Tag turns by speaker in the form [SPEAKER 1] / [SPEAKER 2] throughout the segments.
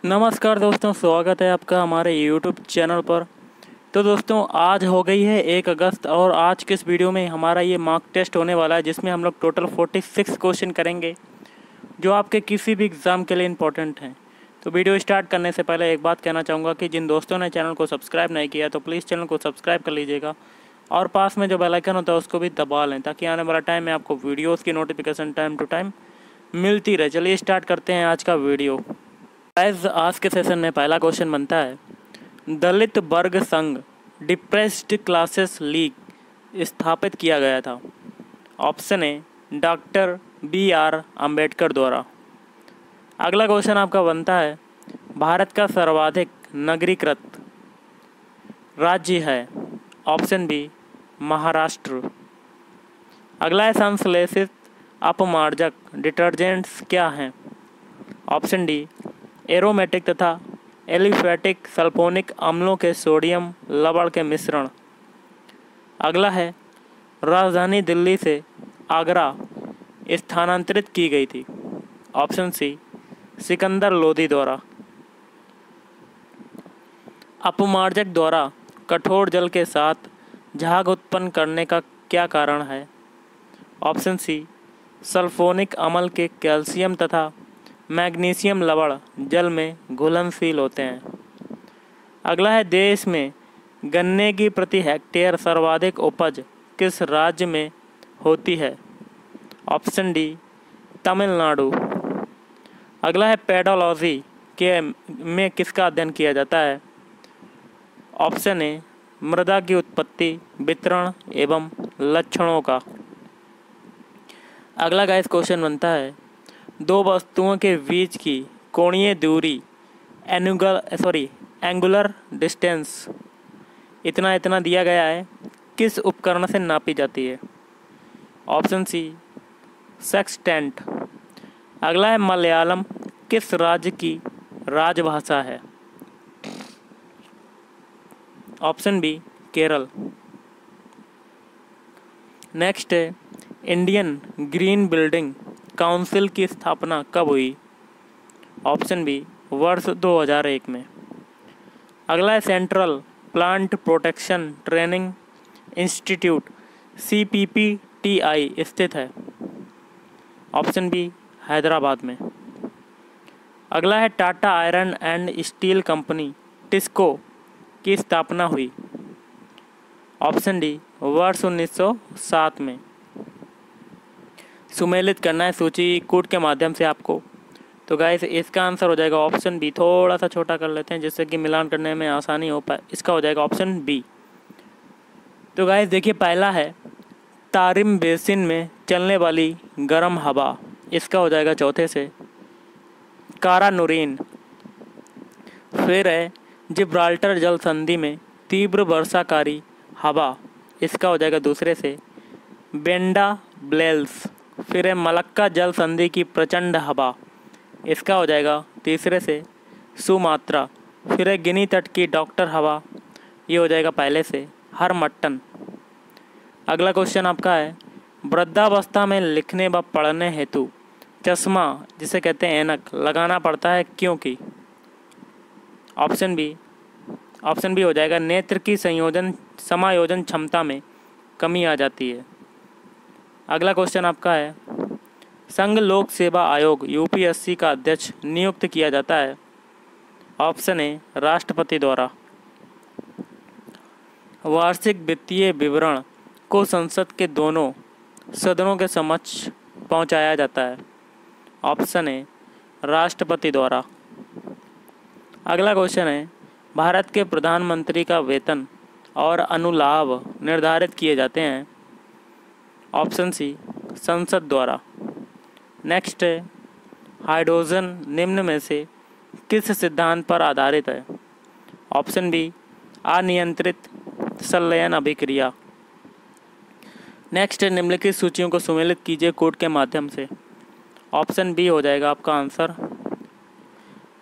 [SPEAKER 1] नमस्कार दोस्तों, स्वागत है आपका हमारे YouTube चैनल पर। तो दोस्तों, आज हो गई है 1 अगस्त और आज के इस वीडियो में हमारा ये मॉक टेस्ट होने वाला है, जिसमें हम लोग टोटल 46 क्वेश्चन करेंगे जो आपके किसी भी एग्ज़ाम के लिए इम्पोर्टेंट हैं। तो वीडियो स्टार्ट करने से पहले एक बात कहना चाहूँगा कि जिन दोस्तों ने चैनल को सब्सक्राइब नहीं किया तो प्लीज़ चैनल को सब्सक्राइब कर लीजिएगा और पास में जो बेल आइकन होता है उसको भी दबा लें, ताकि आने वाला टाइम में आपको वीडियोज़ की नोटिफिकेशन टाइम टू टाइम मिलती रहे। चलिए स्टार्ट करते हैं आज का वीडियो। आज के सेशन में पहला क्वेश्चन बनता है, दलित वर्ग संघ डिप्रेस्ड क्लासेस लीग स्थापित किया गया था। Option A doctor BR Ambedkar द्वारा। अगला क्वेश्चन आपका बनता है, भारत का सर्वाधिक नगरीकृत राज्य है। Option B Maharashtra. अगला है, संश्लेषित अपमार्जक डिटर्जेंट्स क्या हैं। ऑप्शन डी एरोमेटिक तथा एलिफेटिक सल्फोनिक अम्लों के सोडियम लवण के मिश्रण। अगला है, राजधानी दिल्ली से आगरा स्थानांतरित की गई थी। ऑप्शन सी सिकंदर लोदी द्वारा। अपमार्जक द्वारा कठोर जल के साथ झाग उत्पन्न करने का क्या कारण है। ऑप्शन सी सल्फोनिक अम्ल के कैल्शियम तथा मैग्नीशियम लवण जल में घुलनशील होते हैं। अगला है, देश में गन्ने की प्रति हेक्टेयर सर्वाधिक उपज किस राज्य में होती है। Option D Tamil Nadu. अगला है, पेडोलॉजी के में किसका अध्ययन किया जाता है। ऑप्शन ए मृदा की उत्पत्ति, वितरण एवं लक्षणों का। अगला गाइस क्वेश्चन बनता है, दो वस्तुओं के बीच की कोणीय दूरी एंगुलर डिस्टेंस इतना इतना दिया गया है, किस उपकरण से नापी जाती है। Option C sextant. अगला है, मलयालम किस राज्य की राजभाषा है। Option B Kerala. नेक्स्ट है, इंडियन ग्रीन बिल्डिंग काउंसिल की स्थापना कब हुई। ऑप्शन बी वर्ष 2001 में। अगला है, central plant protection training institute CPPTI स्थित है। ऑप्शन बी हैदराबाद में। अगला है, Tata iron and steel company TISCO की स्थापना हुई। ऑप्शन डी वर्ष 1907 में। सुमेलित करना है सूची कोड के माध्यम से आपको। तो गाइस इसका आंसर हो जाएगा ऑप्शन बी। थोड़ा सा छोटा कर लेते हैं जिससे कि मिलान करने में आसानी हो पाए। इसका हो जाएगा ऑप्शन बी। तो गाइस देखिए, पहला है, तारिम बेसिन में चलने वाली गर्म हवा। इसका हो जाएगा चौथे से कारानुरीन। फिर है, जिब्राल्टर जल संधि में तीव्र वर्षाकारी हवा। इसका हो जाएगा दूसरे से बेंडा ब्लेल्स। फिर है, मलक्का जल संधि की प्रचंड हवा। इसका हो जाएगा तीसरे से सुमात्रा। फिर है, गिनी तट की डॉक्टर हवा। ये हो जाएगा पहले से हरमट्टन। अगला क्वेश्चन आपका है, वृद्धावस्था में लिखने व पढ़ने हेतु चश्मा, जिसे कहते हैं ऐनक, लगाना पड़ता है क्योंकि। ऑप्शन बी हो जाएगा, नेत्र की समायोजन क्षमता में कमी आ जाती है। अगला क्वेश्चन आपका है, संघ लोक सेवा आयोग UPSC का अध्यक्ष नियुक्त किया जाता है। ऑप्शन ए राष्ट्रपति द्वारा। वार्षिक वित्तीय विवरण को संसद के दोनों सदनों के समक्ष पहुंचाया जाता है। ऑप्शन ए राष्ट्रपति द्वारा। अगला क्वेश्चन है, भारत के प्रधानमंत्री का वेतन और अनुलाभ निर्धारित किए जाते हैं। ऑप्शन सी संसद द्वारा। नेक्स्ट है, हाइड्रोजन निम्न में से किस सिद्धांत पर आधारित है। ऑप्शन बी अनियंत्रित संलयन अभिक्रिया। नेक्स्ट है, निम्नलिखित सूचियों को सुमेलित कीजिए कोड के माध्यम से। ऑप्शन बी हो जाएगा आपका आंसर।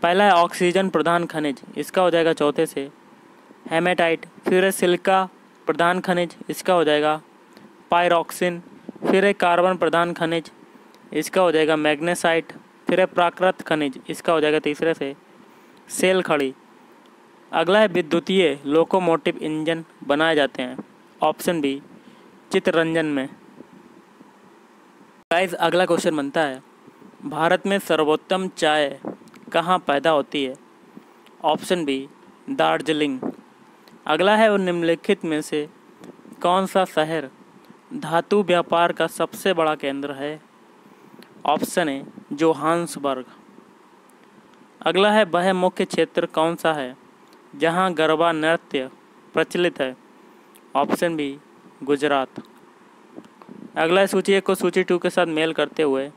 [SPEAKER 1] पहला है, ऑक्सीजन प्रधान खनिज। इसका हो जाएगा चौथे से हेमेटाइट। फिर है, सिलिका प्रधान खनिज। इसका हो जाएगा पायरोक्सिन। फिर है, कार्बन प्रधान खनिज। इसका हो जाएगा मैग्नेसाइट। फिर है प्राकृत खनिज, इसका हो जाएगा तीसरे से सेल खड़ी। अगला है विद्युतीय लोकोमोटिव इंजन बनाए जाते हैं। ऑप्शन बी चित्तरंजन में। गाइस अगला क्वेश्चन बनता है, भारत में सर्वोत्तम चाय कहाँ पैदा होती है? Option B Darjeeling. अगला है, और निम्नलिखित में से कौन सा शहर धातु व्यापार का सबसे बड़ा केंद्र है? Option A Johannesburg. अगला है, वह मुख्य क्षेत्र कौन सा है जहां गरबा नृत्य प्रचलित है? Option B Gujarat. अगला है, सूची 1 को सूची 2 के साथ मेल करते हुए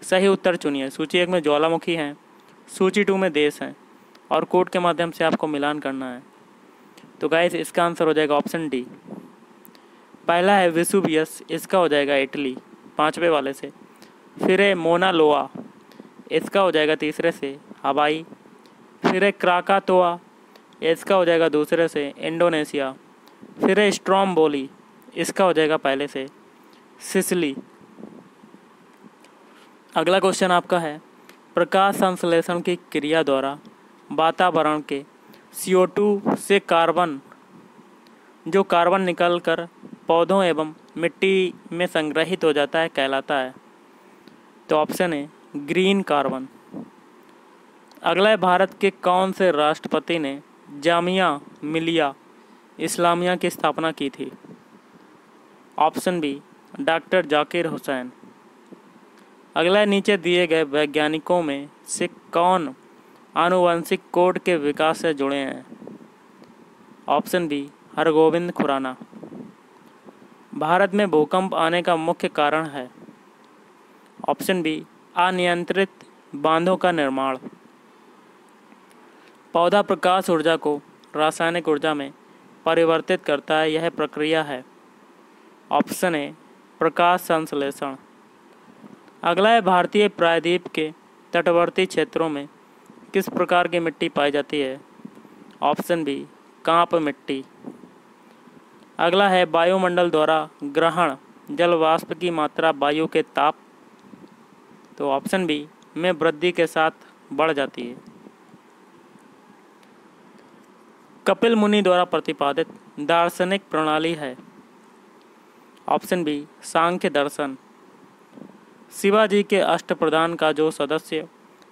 [SPEAKER 1] सही उत्तर चुनिए। सूची 1 में ज्वालामुखी हैं, सूची 2 में देश हैं और कोड के माध्यम से आपको मिलान करना है। तो गाइस इसका आंसर हो जाएगा ऑप्शन डी। पहला है वेसुवियस, इसका हो जाएगा इटली 5वें वाले से। फिर है मोना लोआ, इसका हो जाएगा तीसरे से हवाई। फिर है क्राकातोआ, इसका हो जाएगा दूसरे से इंडोनेशिया। फिर है स्ट्रोम्बोली, इसका हो जाएगा पहले से सिसिली। अगला क्वेश्चन आपका है, प्रकाश संश्लेषण की क्रिया द्वारा वातावरण के CO2 से कार्बन निकलकर पौधों एवं मिट्टी में संग्रहित हो जाता है कहलाता है? तो ऑप्शन है ग्रीन कार्बन। अगला है, भारत के कौन से राष्ट्रपति ने जामिया मिलिया इस्लामिया की स्थापना की थी? Option B doctor Zakir Hussain. अगला है, नीचे दिए गए वैज्ञानिकों में से कौन आनुवंशिक कोड के विकास से जुड़े हैं? Option B Hargobind Khorana. भारत में भूकंप आने का मुख्य कारण है? ऑप्शन बी अनियंत्रित बांधों का निर्माण। पौधा प्रकाश ऊर्जा को रासायनिक ऊर्जा में परिवर्तित करता है, यह प्रक्रिया है? ऑप्शन ए प्रकाश संश्लेषण। अगला है, भारतीय प्रायद्वीप के तटवर्ती क्षेत्रों में किस प्रकार की मिट्टी पाई जाती है? ऑप्शन बी कांप मिट्टी। अगला है, वायुमंडल द्वारा ग्रहण जल वाष्प की मात्रा वायु के ताप, तो ऑप्शन बी में वृद्धि के साथ बढ़ जाती है। कपिल मुनि द्वारा प्रतिपादित दार्शनिक प्रणाली है? ऑप्शन बी सांख्य दर्शन। शिवाजी के अष्टप्रधान का जो सदस्य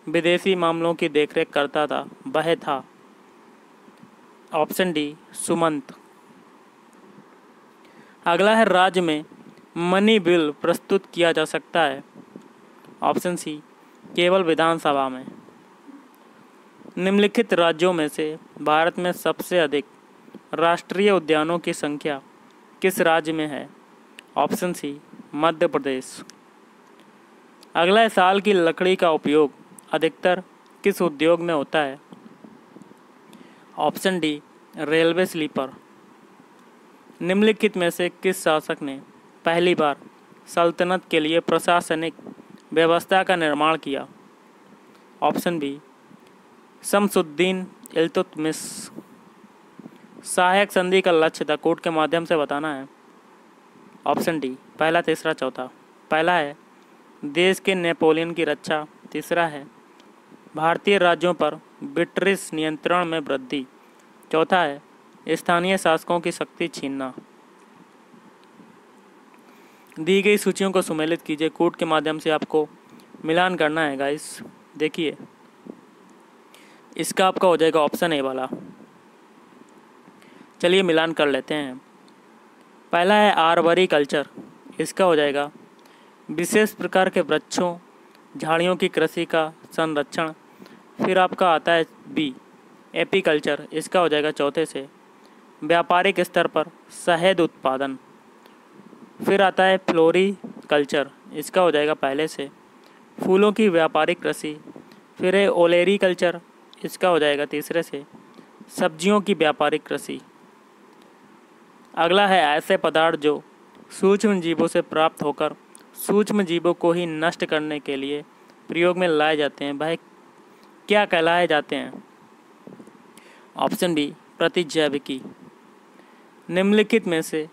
[SPEAKER 1] विदेशी मामलों की देखरेख करता था वह था? Option D Sumant. अगला है, राज्य में मनी बिल प्रस्तुत किया जा सकता है? ऑप्शन सी केवल विधानसभा में। निम्नलिखित राज्यों में से भारत में सबसे अधिक राष्ट्रीय उद्यानों की संख्या किस राज्य में है? ऑप्शन सी मध्य प्रदेश। अगला है, साल की लकड़ी का उपयोग अधिकतर किस उद्योग में होता है? Option D railway sleeper. निम्नलिखित में से किस शासक ने पहली बार सल्तनत के लिए प्रशासनिक व्यवस्था का निर्माण किया? Option B Shamsuddin Iltutmish. सहायक संधि का लक्ष्य द कोड के माध्यम से बताना है? ऑप्शन डी पहला तीसरा चौथा। पहला है देश के नेपोलियन की रक्षा। तीसरा है भारतीय राज्यों पर ब्रिटिश नियंत्रण में वृद्धि। चौथा है स्थानीय शासकों की शक्ति छीनना। दी गई सूचियों को सुमेलित कीजिए। कोड के माध्यम से आपको मिलान करना है गाइस। देखिए इसका आपका हो जाएगा ऑप्शन ए वाला। चलिए मिलान कर लेते हैं। पहला है आर्बरी कल्चर, इसका हो जाएगा विशेष प्रकार के वृक्षों झाड़ियों की कृषि का संरक्षण। फिर आपका आता है बी एपीकल्चर, इसका हो जाएगा चौथे से व्यापारिक स्तर पर शहद उत्पादन। फिर आता है फ्लोरीकल्चर, इसका हो जाएगा पहले से फूलों की व्यापारिक कृषि। फिर है ओलेरी कल्चर, इसका हो जाएगा तीसरे से सब्जियों की व्यापारिक कृषि। अगला है ऐसे पदार्थ जो सूक्ष्म जीवों से प्राप्त होकर सूक्ष्म जीवों को ही नष्ट करने के लिए प्रयोग में लाए जाते हैं, वह क्या कहलाए जाते हैं? ऑप्शन बी प्रतिजैविकी। निम्नलिखित में से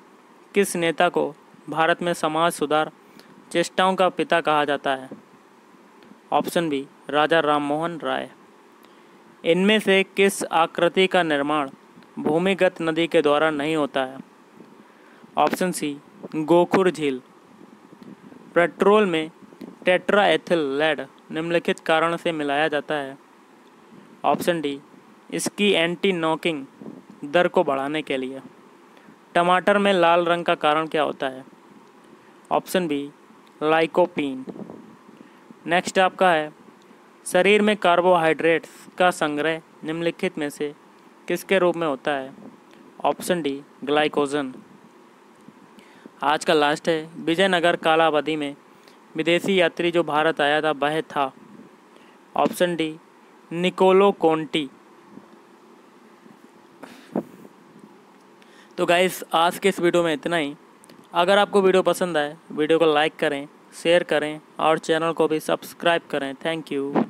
[SPEAKER 1] किस नेता को भारत में समाज सुधार चेष्टाओं का पिता कहा जाता है? Option B Raja Rammohan Roy. इनमें से किस आकृति का निर्माण भूमिगत नदी के द्वारा नहीं होता है? ऑप्शन सी, गोखुर झील। पेट्रोल में टेट्रा एथिल लेड निम्नलिखित कारण से मिलाया जाता है? ऑप्शन डी, इसकी एंटी नॉकिंग दर को बढ़ाने के लिए। टमाटर में लाल रंग का कारण क्या होता है? Option B, lycopene. नेक्स्ट आपका है, शरीर में कार्बोहाइड्रेट्स का संग्रह निम्नलिखित में से किसके रूप में होता है? Option D, glycogen. आज का लास्ट है, विजयनगर कालावधि में विदेशी यात्री जो भारत आया था वह था? Option D, Niccolo Conti. तो गाइस आज के इस वीडियो में इतना ही। अगर आपको वीडियो पसंद आए वीडियो को लाइक करें, शेयर करें और चैनल को भी सब्सक्राइब करें। Thank you.